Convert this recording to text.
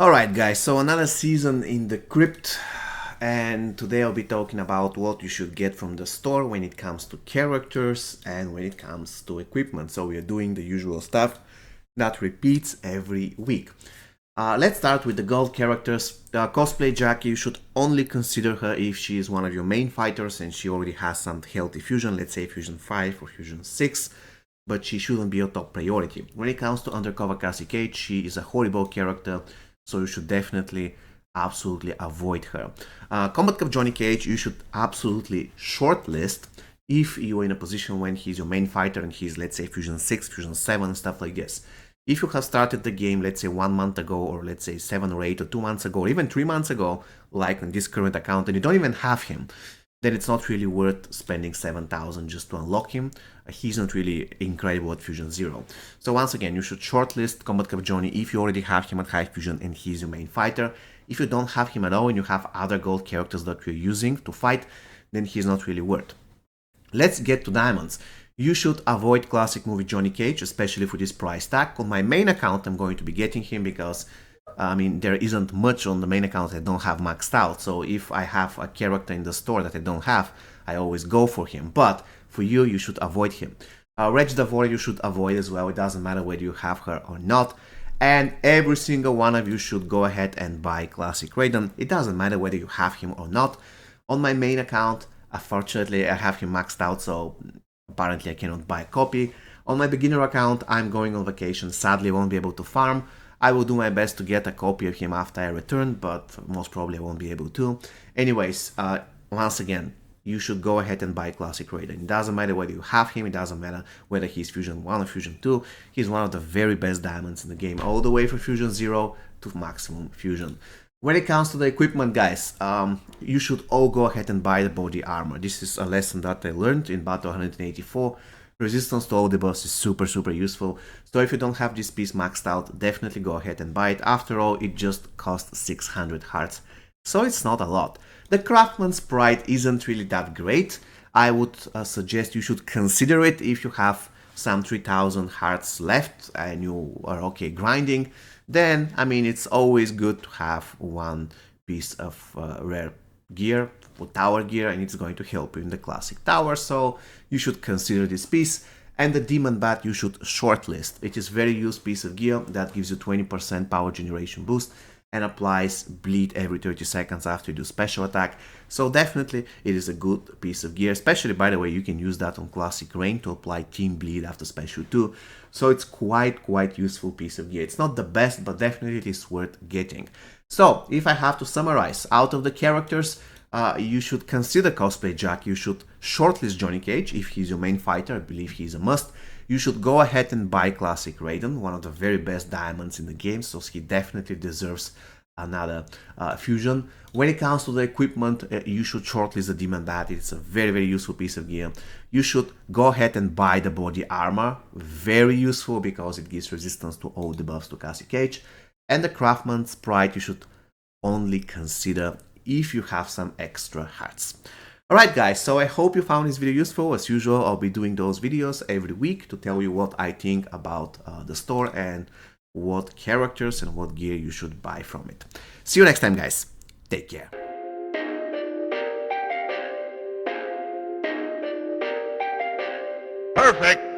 Alright guys, so another season in the crypt, and today I'll be talking about what you should get from the store when it comes to characters and when it comes to equipment. So we are doing the usual stuff that repeats every week. Let's start with the gold characters. Cosplay Jackie, you should only consider her if she is one of your main fighters and she already has some healthy fusion, let's say fusion 5 or fusion 6. But she shouldn't be your top priority. When it comes to Undercover Cassie Cage, she is a horrible character, so you should definitely, absolutely avoid her. Combat Cup Johnny Cage, you should absolutely shortlist if you're in a position when he's your main fighter and he's, let's say, Fusion 6, Fusion 7, stuff like this. If you have started the game, let's say 1 month ago, or let's say 7 or 8 or 2 months ago, or even 3 months ago, like on this current account, and you don't even have him, then it's not really worth spending 7,000 just to unlock him. He's not really incredible at Fusion 0. So once again, you should shortlist Combat Cup Johnny if you already have him at High Fusion and he's your main fighter. If you don't have him at all and you have other gold characters that you're using to fight, then he's not really worth. Let's get to diamonds. You should avoid classic movie Johnny Cage, especially for this price tag. On my main account, I'm going to be getting him because there isn't much on the main account I don't have maxed out, so if I have a character in the store that I don't have, I always go for him, but for you, you should avoid him. Reg Davora you should avoid as well, it doesn't matter whether you have her or not, and every single one of you should go ahead and buy Classic Raiden, it doesn't matter whether you have him or not. On my main account, unfortunately, I have him maxed out, so apparently I cannot buy a copy. On my beginner account, I'm going on vacation, sadly I won't be able to farm. I will do my best to get a copy of him after I return, but most probably I won't be able to. Anyways, once again, you should go ahead and buy Classic Raiden. It doesn't matter whether you have him, it doesn't matter whether he's Fusion 1 or Fusion 2. He's one of the very best diamonds in the game, all the way from Fusion 0 to maximum Fusion. When it comes to the equipment, guys, you should all go ahead and buy the body armor. This is a lesson that I learned in Battle 184. Resistance to all debuffs is super useful, so if you don't have this piece maxed out, definitely go ahead and buy it. After all, it just costs 600 hearts, so it's not a lot. The Craftsman's Pride isn't really that great. I would suggest you should consider it if you have some 3000 hearts left and you are okay grinding. Then, it's always good to have one piece of rare gear for tower gear, and it's going to help you in the classic tower, so you should consider this piece. And the Demon Bat you should shortlist. It is very used piece of gear that gives you 20% power generation boost and applies bleed every 30 seconds after you do special attack, so definitely it is a good piece of gear. Especially, by the way, you can use that on classic rain to apply team bleed after special too, so it's quite useful piece of gear. It's not the best, but definitely it is worth getting. So if I have to summarize, out of the characters, you should consider Cosplay Jack, you should shortlist Johnny Cage if he's your main fighter, I believe he's a must. You should go ahead and buy Classic Raiden, one of the very best diamonds in the game, so he definitely deserves another fusion. When it comes to the equipment, you should shortlist the Demon Bat, it's a very useful piece of gear. You should go ahead and buy the body armor, very useful because it gives resistance to all debuffs to Cassie Cage. And the Craftsman's Pride you should only consider if you have some extra hearts. Alright guys, so I hope you found this video useful. As usual, I'll be doing those videos every week to tell you what I think about the store and what characters and what gear you should buy from it. See you next time guys, take care. Perfect.